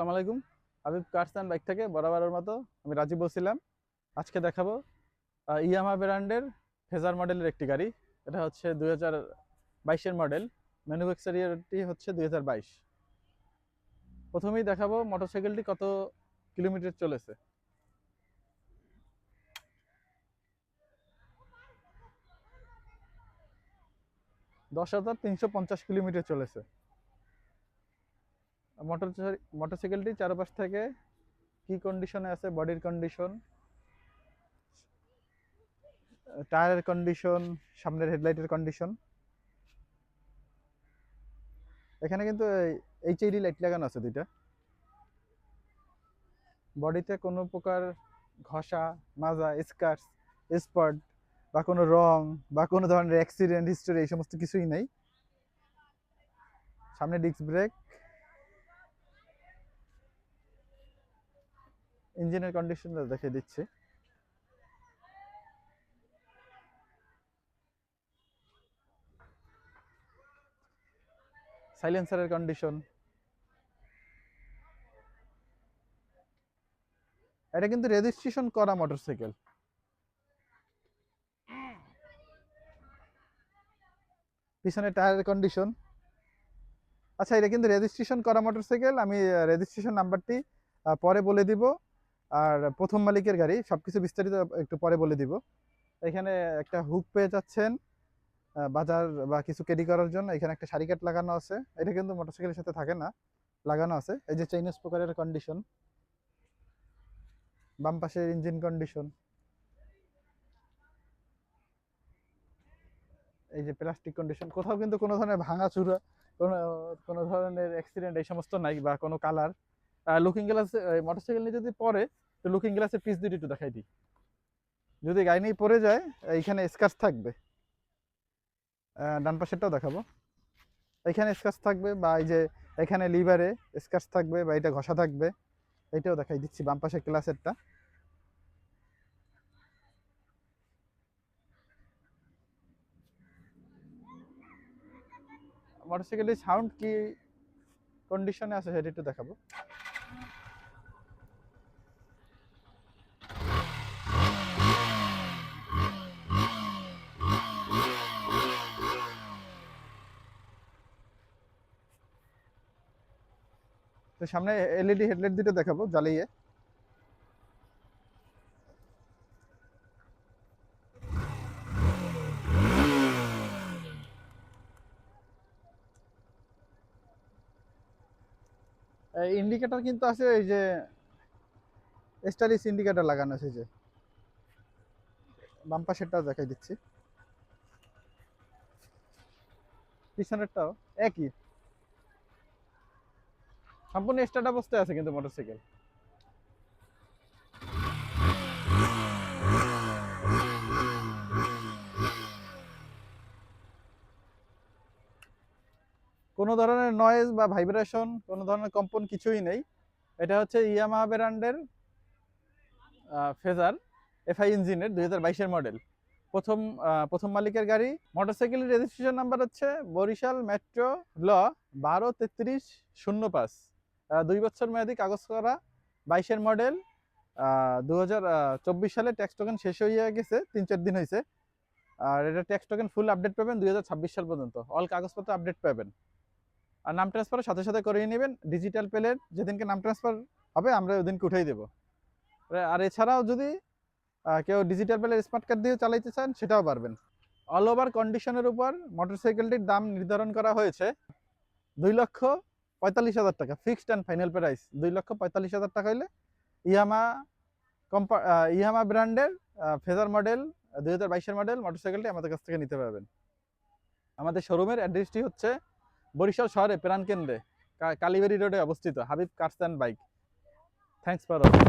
আসসালামু আলাইকুম। Habib cars and bike থেকে বরাবরের মতো আমি রাজীব বলছিলাম। আজকে দেখাবো ইয়ামাহা ব্র্যান্ডের ফেজার মডেলের একটি গাড়ি। এটা হচ্ছে 2022-এর মডেল। ম্যানুফ্যাকচারিংটি হচ্ছে 2022। প্রথমেই দেখাবো মোটরসাইকেলটি কত কিলোমিটার চলেছে। 10,350 কিলোমিটার চলেছে। মোটরসাইকেলটি চারপাশ থেকে কি কন্ডিশনে আছে, বডির কন্ডিশন, টায়ারের কন্ডিশন, সামনের হেডলাইটের কন্ডিশন। এখানে কিন্তু এইচআইডি লাইট লাগানো আছে দুইটা। বডিতে কোনো প্রকার ঘষা, মাজা, স্ক্র্যাচ, স্পট বা কোনো রং বা কোনো ধরনের অ্যাক্সিডেন্ট হিস্টোরি এই সমস্ত কিছুই নেই। সামনে ডিস্ক ব্রেক, ইঞ্জিনের কন্ডিশনটা দেখিয়ে দিচ্ছি। সাইলেন্সারের কন্ডিশন। এটা কিন্তু রেজিস্ট্রেশন করা মোটরসাইকেল। পিছনে টায়ারের কন্ডিশন। আচ্ছা, এটা কিন্তু রেজিস্ট্রেশন করা মোটরসাইকেল। আমি রেজিস্ট্রেশন নাম্বারটি পরে বলে দিব। আর প্রথম মালিকের গাড়ি, সবকিছু বিস্তারিত একটু পরে বলে দিব। এখানে একটা হুক পেয়ে যাচ্ছেন বাজার বা কিছু ক্যারি করার জন্য। এখানে একটা সারি কাট লাগানো আছে, এটা কিন্তু মোটরসাইকেলের সাথে থাকে না, লাগানো আছে। এই যে চাইনিজ প্রকারের কন্ডিশন, বাম পাশের ইঞ্জিন কন্ডিশন, এই যে প্লাস্টিক কন্ডিশন। কোথাও কিন্তু কোনো ধরনের ভাঙাচুরা, কোনো কোনো ধরনের অ্যাক্সিডেন্ট এই সমস্ত নাই, বা কোনো কালার। লুকিং গ্লাস, মোটরসাইকেল নিয়ে যদি পরে তো লুকিং গ্লাসের পিস দুটি একটু দেখাই দিই। যদি গাড়ি নিয়ে পড়ে যায়, এইখানে স্ক্র্যাচ থাকবে। ডান পাশেরটাও দেখাবো। এখানে স্ক্র্যাচ থাকবে, বা এই যে এখানে লিভারে স্ক্র্যাচ থাকবে, বা এটা ঘষা থাকবে। এটাও দেখাই দিচ্ছি, বাম পাশের ক্লাসেরটা। মোটরসাইকেলের সাউন্ড কি কন্ডিশনে আছে সেটা একটু দেখাবো। তো সামনে এলইডি হেডলাইট দুটো দেখাবো জ্বালিয়ে। ইন্ডিকেটর কিন্তু আছে, এই যে স্টাইলিশ ইন্ডিকেটর লাগানো আছে। যে বাম পাশেরটাও দেখাই দিচ্ছি, পিছনেরটাও একই, সম্পূর্ণ স্টার্ট অবস্থায় আছে কিন্তু মোটরসাইকেল। কোনো ধরনের নয়েজ বা ভাইব্রেশন, কোনো ধরনের কম্পন কিছুই নেই। এটা হচ্ছে ইয়ামাহা ব্র্যান্ডের ফেজার এফআই ইঞ্জিনের 2022-এর মডেল। প্রথম মালিকের গাড়ি। মোটরসাইকেলের রেজিস্ট্রেশন নাম্বার হচ্ছে বরিশাল মেট্রো ল 123305। 2 বছর মেয়াদি, কাগজ করা, 22-এর মডেল। 2024 সালে ট্যাক্স টোকেন শেষ হয়ে গেছে, 3-4 দিন হয়েছে। আর এটা ট্যাক্স টোকেন ফুল আপডেট পাবেন 2026 সাল পর্যন্ত। অল কাগজপত্র আপডেট পাবেন। আর নাম ট্রান্সফারের সাথে সাথে করিয়ে নেবেন। ডিজিটাল প্লেট যেদিনকে নাম ট্রান্সফার হবে আমরা ওই দিনকে উঠাই দেবো। আর এছাড়াও যদি কেউ ডিজিটাল প্লেট স্মার্ট কার্ড দিয়ে চালাইতে চান সেটাও পারবেন। অল ওভার কন্ডিশনের উপর মোটরসাইকেলটির দাম নির্ধারণ করা হয়েছে 2,45,000 টাকা। ফিক্সড অ্যান্ড ফাইনাল প্রাইস 2,45,000 টাকা হলে ইয়ামাহা ব্র্যান্ডের ফেজার মডেল 2022-এর মডেল মোটরসাইকেলটি আমাদের কাছ থেকে নিতে পারবেন। আমাদের শোরুমের অ্যাড্রেসটি হচ্ছে বরিশাল শহরে প্রাণকেন্দ্রে কালীবাড়ি রোডে অবস্থিত Habib cars and bike. Thanks for watching.